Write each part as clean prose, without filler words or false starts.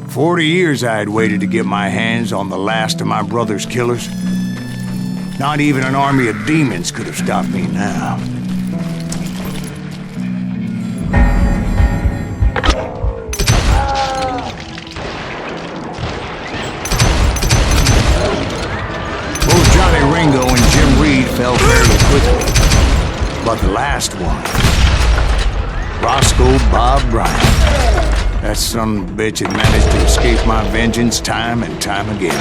40 years I had waited to get my hands on the last of my brother's killers. Not even an army of demons could have stopped me now. Both Johnny Ringo and Jim Reed fell fairly quickly. But the last one, Roscoe Bob Bryant, that son of a bitch had managed to escape my vengeance time and time again.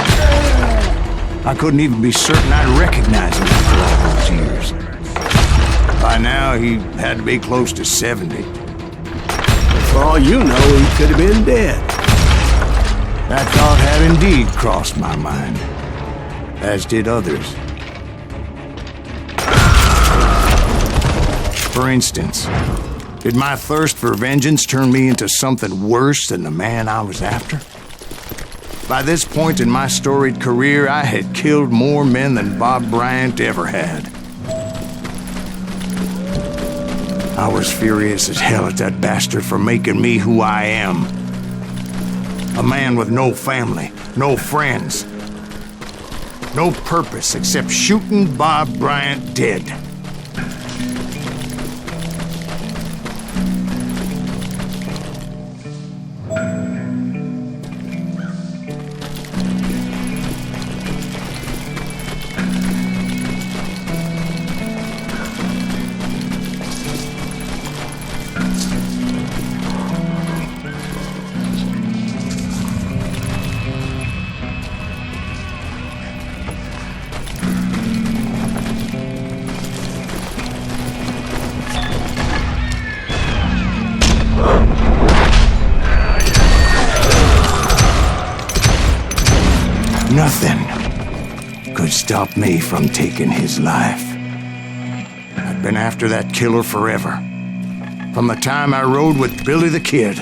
I couldn't even be certain I'd recognize him after all those years. By now, he had to be close to 70. For all you know, he could have been dead. That thought had indeed crossed my mind, as did others. For instance, did my thirst for vengeance turn me into something worse than the man I was after? By this point in my storied career, I had killed more men than Bob Bryant ever had. I was furious as hell at that bastard for making me who I am. A man with no family, no friends, no purpose except shooting Bob Bryant dead. Nothing could stop me from taking his life. I've been after that killer forever. From the time I rode with Billy the Kid.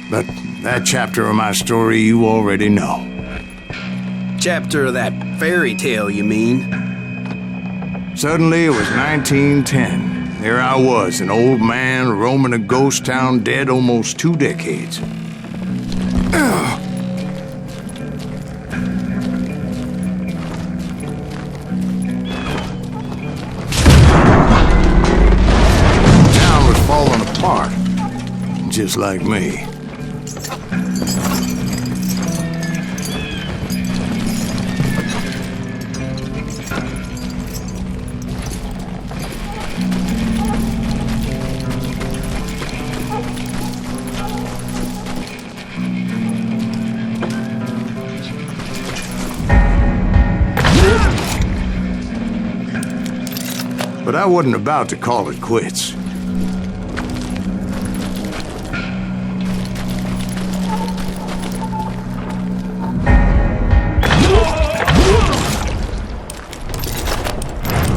But that chapter of my story you already know. Chapter of that fairy tale, you mean? Suddenly it was 1910. There I was, an old man roaming a ghost town dead almost 2 decades. Falling apart, just like me. But I wasn't about to call it quits.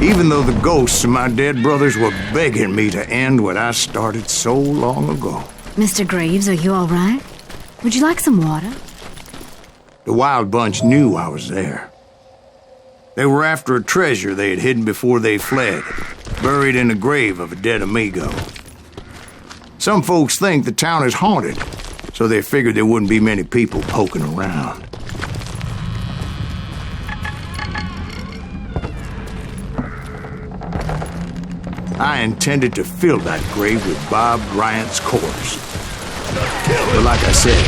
Even though the ghosts of my dead brothers were begging me to end what I started so long ago. Mr. Graves, are you all right? Would you like some water? The Wild Bunch knew I was there. They were after a treasure they had hidden before they fled, buried in the grave of a dead amigo. Some folks think the town is haunted, so they figured there wouldn't be many people poking around. I intended to fill that grave with Bob Bryant's corpse. But like I said,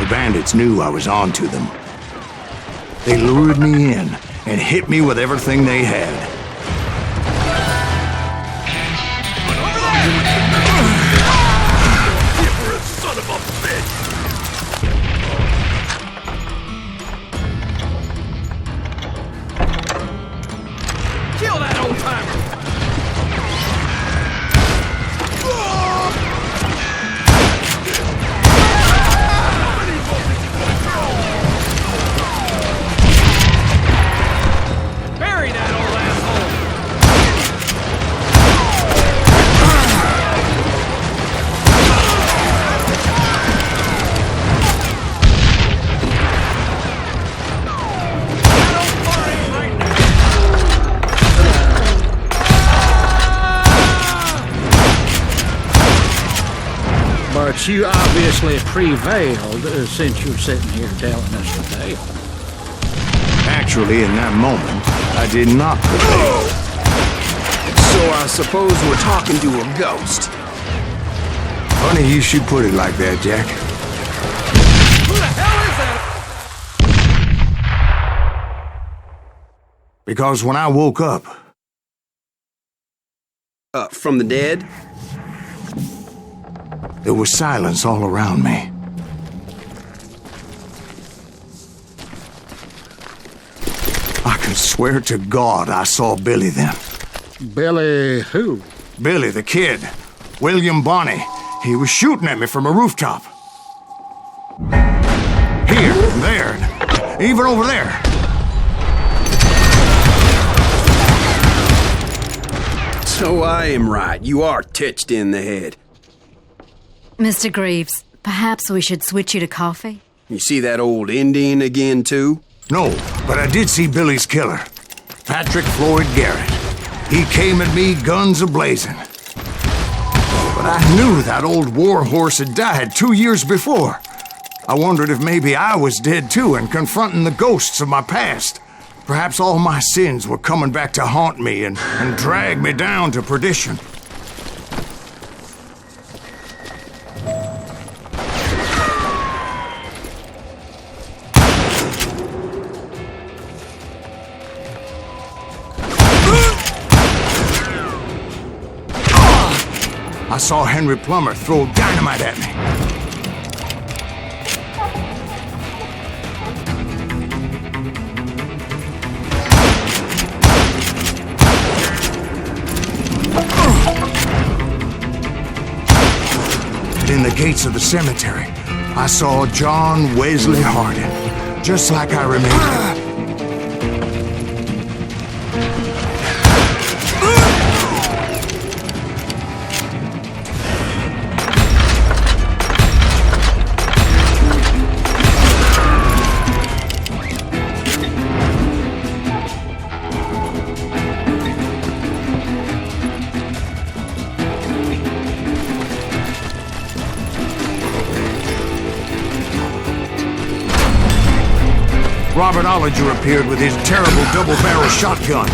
the bandits knew I was on to them. They lured me in and hit me with everything they had. You're a son of a bitch! Kill that old-timer! Bury that old asshole! Perhaps you obviously prevailed since you're sitting here telling us the tale. Actually, in that moment, I did not prevail. So I suppose we're talking to a ghost. Funny you should put it like that, Jack. Who the hell is that? Because when I woke up, From the dead? there was silence all around me. I could swear to God I saw Billy then. Billy who? Billy, the kid. William Bonney. He was shooting at me from a rooftop. Here, and there, and even over there. So I am right. You are touched in the head. Mr. Greaves, perhaps we should switch you to coffee? You see that old Indian again, too? No, but I did see Billy's killer. Patrick Floyd Garrett. He came at me guns a-blazing. But I knew that old war horse had died 2 years before. I wondered if maybe I was dead too and confronting the ghosts of my past. Perhaps all my sins were coming back to haunt me and drag me down to perdition. I saw Henry Plummer throw dynamite at me. In the gates of the cemetery, I saw John Wesley Hardin, just like I remembered him. Robert Ollinger appeared with his terrible double-barrel shotgun.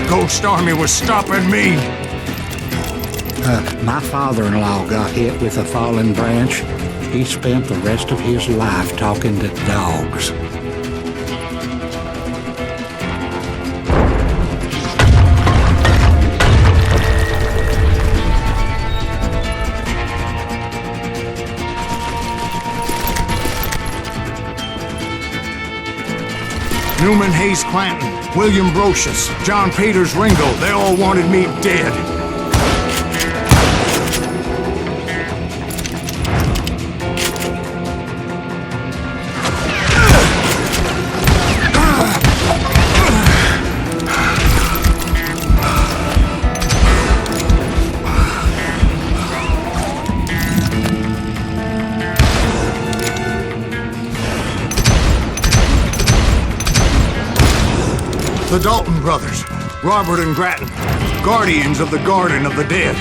Ghost Army was stopping me. My father-in-law got hit with a fallen branch. He spent the rest of his life talking to dogs. Newman Hayes Clanton, William Brocious, John Peters Ringo, they all wanted me dead. The Dalton brothers, Robert and Grattan, guardians of the Garden of the Dead.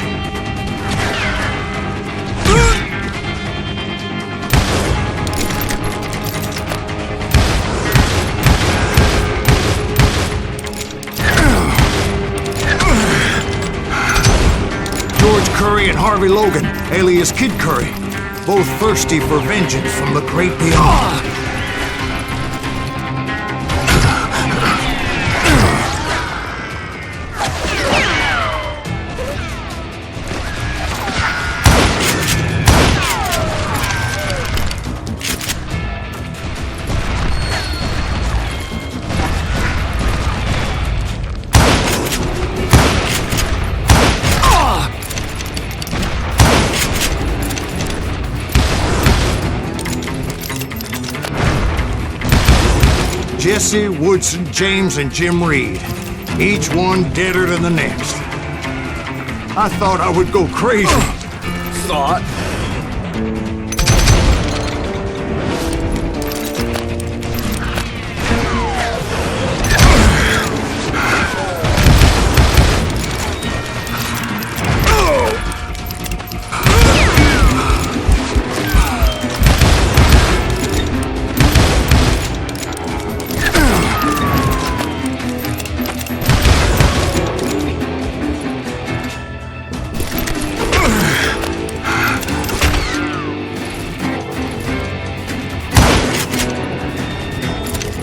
Harvey Logan, alias Kid Curry, both thirsty for vengeance from the great beyond. Jesse, Woodson, James, and Jim Reed. Each one deader than the next. I thought I would go crazy. Thought?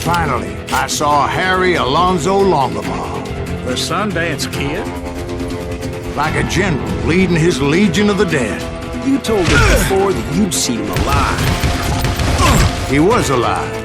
Finally, I saw Harry Alonzo Longabaugh. The Sundance Kid? Like a general leading his legion of the dead. You told me before that you'd seen him alive. He was alive.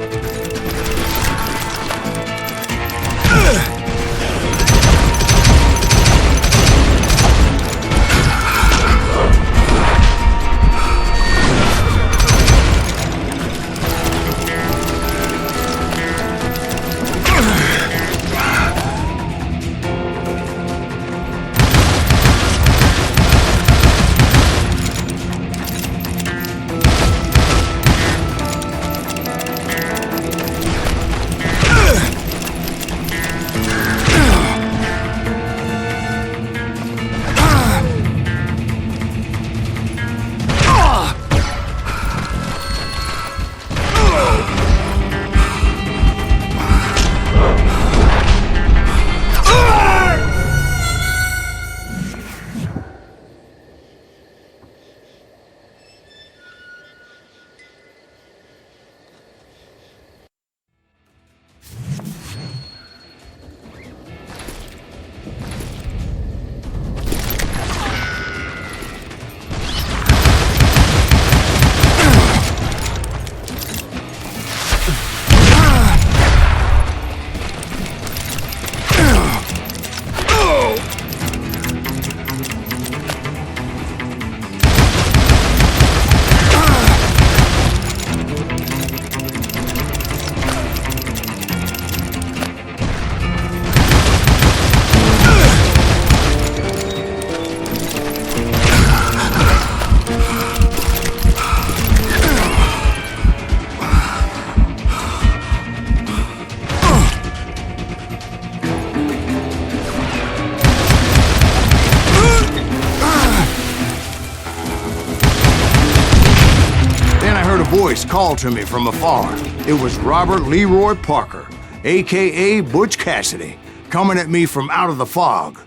Voice called to me from afar. It was Robert Leroy Parker, a.k.a. Butch Cassidy, coming at me from out of the fog.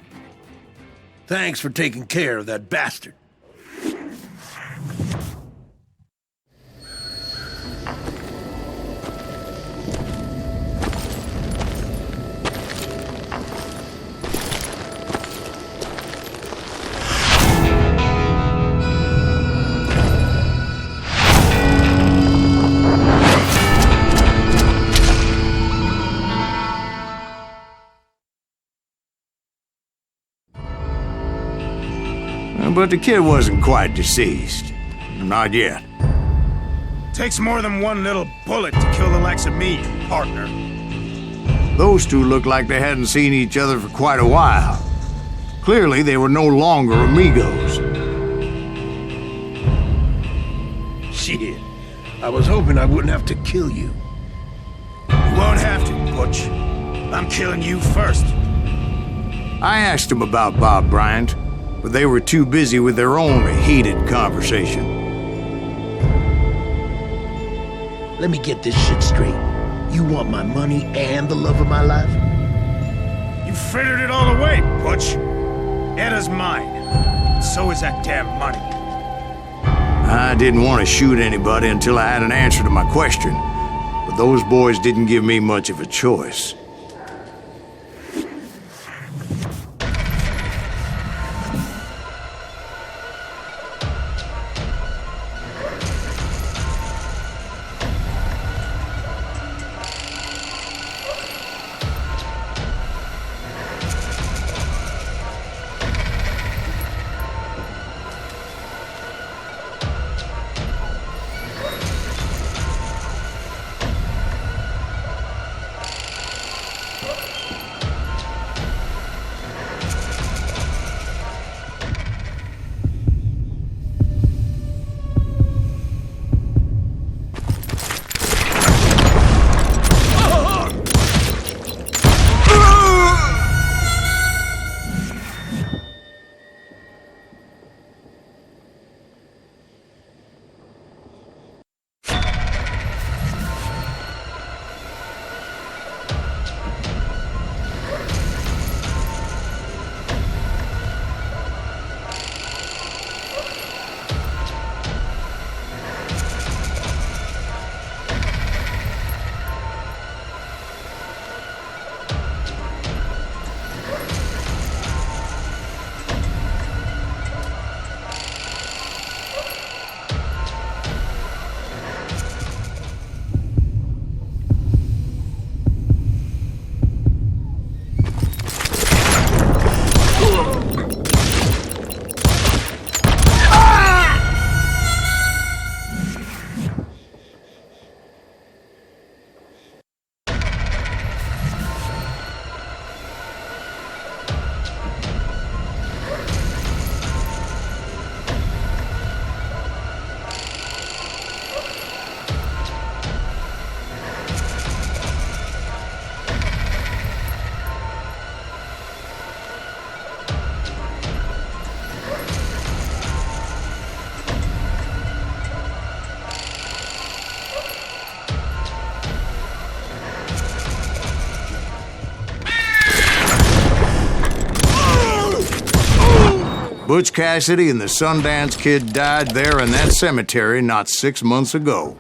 Thanks for taking care of that bastard. But the kid wasn't quite deceased. Not yet. Takes more than one little bullet to kill the likes of me, partner. Those two looked like they hadn't seen each other for quite a while. Clearly, they were no longer amigos. Shit. I was hoping I wouldn't have to kill you. You won't have to, Butch. I'm killing you first. I asked them about Bob Bryant, but they were too busy with their own heated conversation. Let me get this shit straight. You want my money and the love of my life? You frittered it all away, Butch. Edda's mine. so is that damn money. I didn't want to shoot anybody until I had an answer to my question, but those boys didn't give me much of a choice. Butch Cassidy and the Sundance Kid died there in that cemetery not 6 months ago.